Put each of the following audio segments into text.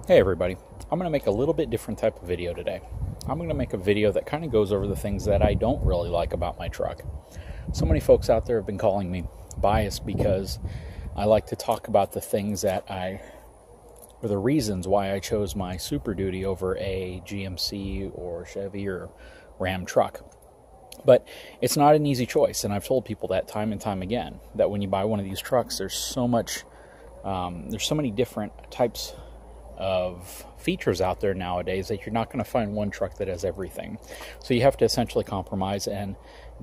Hey everybody, I'm going to make a little bit different type of video today. I'm going to make a video that kind of goes over the things that I don't really like about my truck. So many folks out there have been calling me biased because I like to talk about the things or the reasons why I chose my Super Duty over a GMC or Chevy or Ram truck. But it's not an easy choice, and I've told people that time and time again, that when you buy one of these trucks, there's so many different types of features out there nowadays that you're not going to find one truck that has everything. So you have to essentially compromise and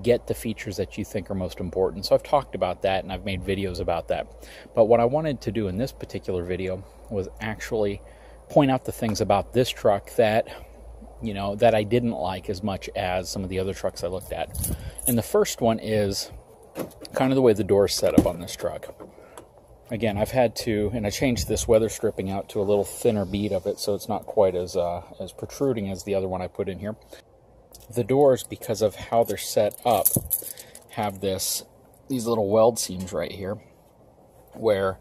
get the features that you think are most important. So I've talked about that and I've made videos about that. But what I wanted to do in this particular video was actually point out the things about this truck that that I didn't like as much as some of the other trucks I looked at. And the first one is kind of the way the door is set up on this truck. Again, I've had to, and I changed this weather stripping out to a little thinner bead of it so it's not quite as protruding as the other one I put in here. The doors, because of how they're set up, have these little weld seams right here where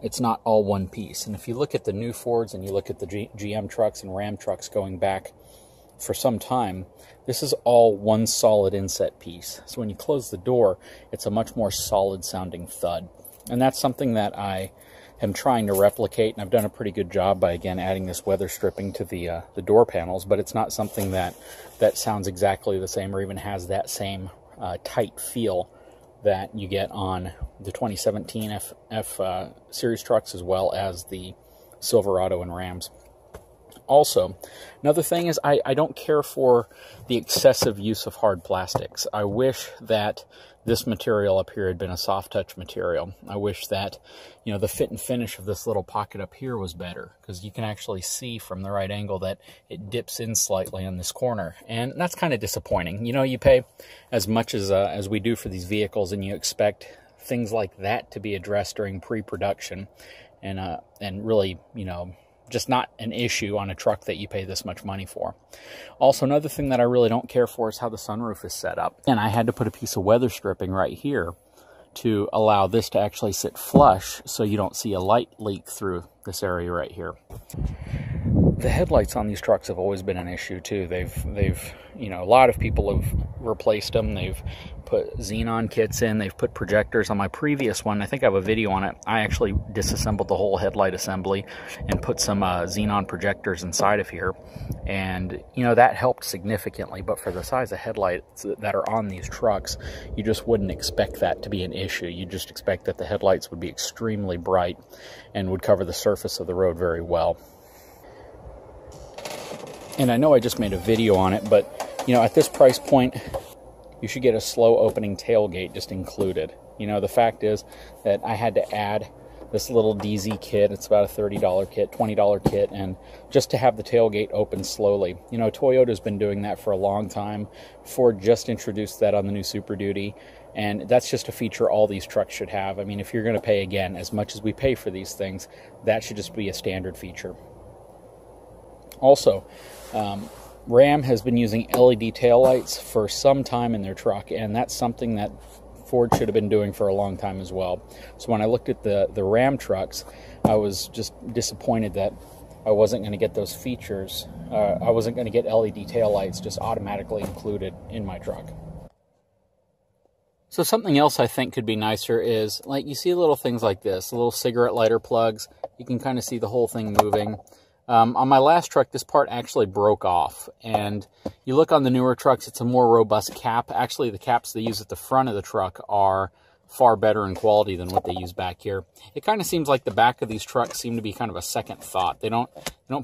it's not all one piece. And if you look at the new Fords and you look at the GM trucks and Ram trucks going back for some time, this is all one solid inset piece. So when you close the door, it's a much more solid sounding thud. And that's something that I am trying to replicate, and I've done a pretty good job by, again, adding this weather stripping to the door panels, but it's not something that sounds exactly the same or even has that same tight feel that you get on the 2017 F Series trucks as well as the Silverado and Rams. Also, another thing is I don't care for the excessive use of hard plastics. I wish that this material up here had been a soft touch material. I wish that, the fit and finish of this little pocket up here was better, because you can actually see from the right angle that it dips in slightly on this corner, and that's kind of disappointing. You pay as much as we do for these vehicles, and you expect things like that to be addressed during pre-production, and really, just not an issue on a truck that you pay this much money for. Also, another thing that I really don't care for is how the sunroof is set up. And I had to put a piece of weather stripping right here to allow this to actually sit flush so you don't see a light leak through this area right here. The headlights on these trucks have always been an issue too. They've a lot of people have replaced them. They've put xenon kits in. They've put projectors. On my previous one, I think I have a video on it, I actually disassembled the whole headlight assembly and put some xenon projectors inside of here. And, that helped significantly. But for the size of headlights that are on these trucks, you just wouldn't expect that to be an issue. You just expect that the headlights would be extremely bright and would cover the surface of the road very well. And I know I just made a video on it, but, at this price point, you should get a slow opening tailgate just included. The fact is that I had to add this little DZ kit. It's about a $30 kit, $20 kit, and just to have the tailgate open slowly. Toyota's been doing that for a long time. Ford just introduced that on the new Super Duty, and that's just a feature all these trucks should have. I mean, if you're going to pay, again, as much as we pay for these things, that should just be a standard feature. Also, Ram has been using LED taillights for some time in their truck, and that's something that Ford should have been doing for a long time as well. So when I looked at the Ram trucks, I was just disappointed that I wasn't going to get those features. I wasn't going to get LED taillights just automatically included in my truck. So something else I think could be nicer is, like, you see little things like this, little cigarette lighter plugs. You can kind of see the whole thing moving. On my last truck, this part actually broke off, and you look on the newer trucks, it's a more robust cap. Actually, the caps they use at the front of the truck are far better in quality than what they use back here. It kind of seems like the back of these trucks seem to be kind of a second thought. They don't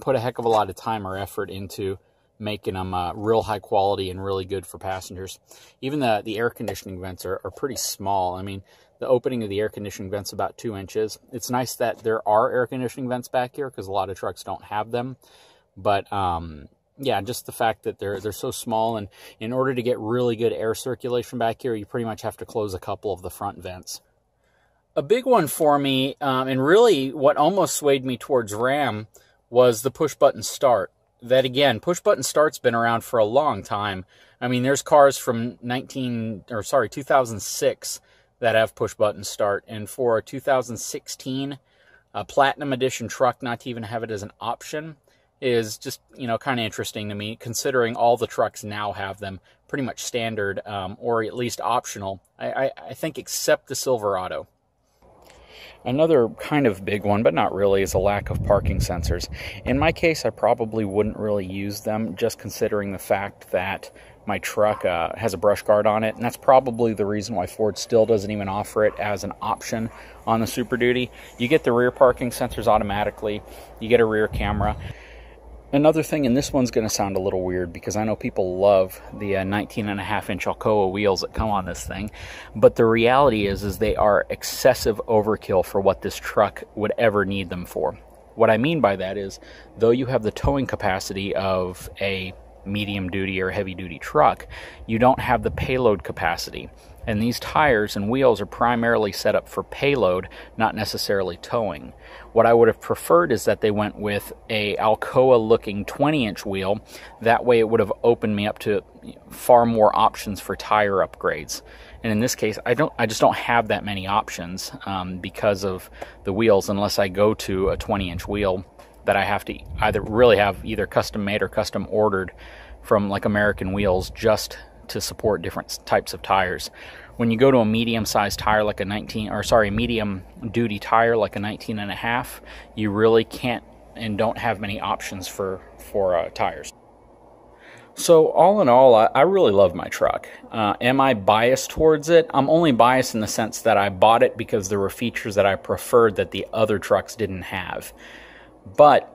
put a heck of a lot of time or effort into making them real high quality and really good for passengers. Even the air conditioning vents are pretty small. I mean, the opening of the air conditioning vent's about 2 inches. It's nice that there are air conditioning vents back here because a lot of trucks don't have them. But yeah, just the fact that they're so small, and in order to get really good air circulation back here, you pretty much have to close a couple of the front vents. A big one for me, and really what almost swayed me towards Ram, was the push-button start. That, again, push-button start's been around for a long time. I mean, there's cars from 2006 that have push-button start, and for a 2016 a Platinum Edition truck, not to even have it as an option, is just, you know, kind of interesting to me, considering all the trucks now have them pretty much standard, or at least optional, I think, except the Silverado. Another kind of big one, but not really, is a lack of parking sensors. In my case, I probably wouldn't really use them, just considering the fact that my truck has a brush guard on it, and that's probably the reason why Ford still doesn't even offer it as an option on the Super Duty. You get the rear parking sensors automatically, you get a rear camera. Another thing, and this one's going to sound a little weird because I know people love the 19.5-inch Alcoa wheels that come on this thing, but the reality is they are excessive overkill for what this truck would ever need them for. What I mean by that is, though you have the towing capacity of a medium duty or heavy duty truck, you don't have the payload capacity. And these tires and wheels are primarily set up for payload, not necessarily towing. What I would have preferred is that they went with a Alcoa-looking 20-inch wheel. That way it would have opened me up to far more options for tire upgrades. And in this case, I just don't have that many options because of the wheels, unless I go to a 20-inch wheel that I have to either custom made or custom ordered from like American Wheels just to support different types of tires. When you go to a medium-sized tire like a medium-duty tire like a 19.5, you really can't and don't have many options for tires. So all in all, I really love my truck. Am I biased towards it? I'm only biased in the sense that I bought it because there were features that I preferred that the other trucks didn't have. But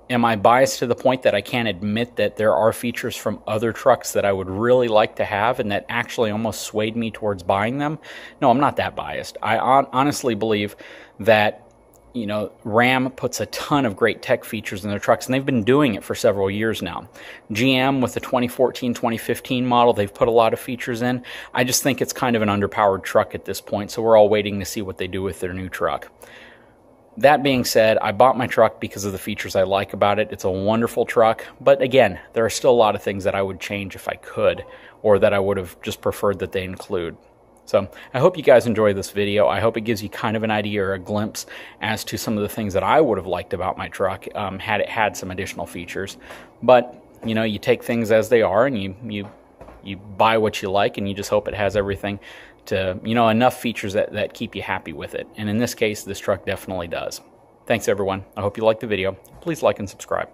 am I biased to the point that I can't admit that there are features from other trucks that I would really like to have and that actually almost swayed me towards buying them? No, I'm not that biased. I honestly believe that, you know, Ram puts a ton of great tech features in their trucks, and they've been doing it for several years now. GM with the 2014-2015 model, they've put a lot of features in. I just think it's kind of an underpowered truck at this point, so we're all waiting to see what they do with their new truck. That being said, I bought my truck because of the features I like about it. It's a wonderful truck, but again, there are still a lot of things that I would change if I could, or that I would have just preferred that they include. So I hope you guys enjoy this video. I hope it gives you kind of an idea or a glimpse as to some of the things that I would have liked about my truck had it had some additional features. But, you know, you take things as they are, and you buy what you like, and you just hope it has everything to, you know, enough features that keep you happy with it. And in this case, this truck definitely does. Thanks, everyone. I hope you liked the video. Please like and subscribe.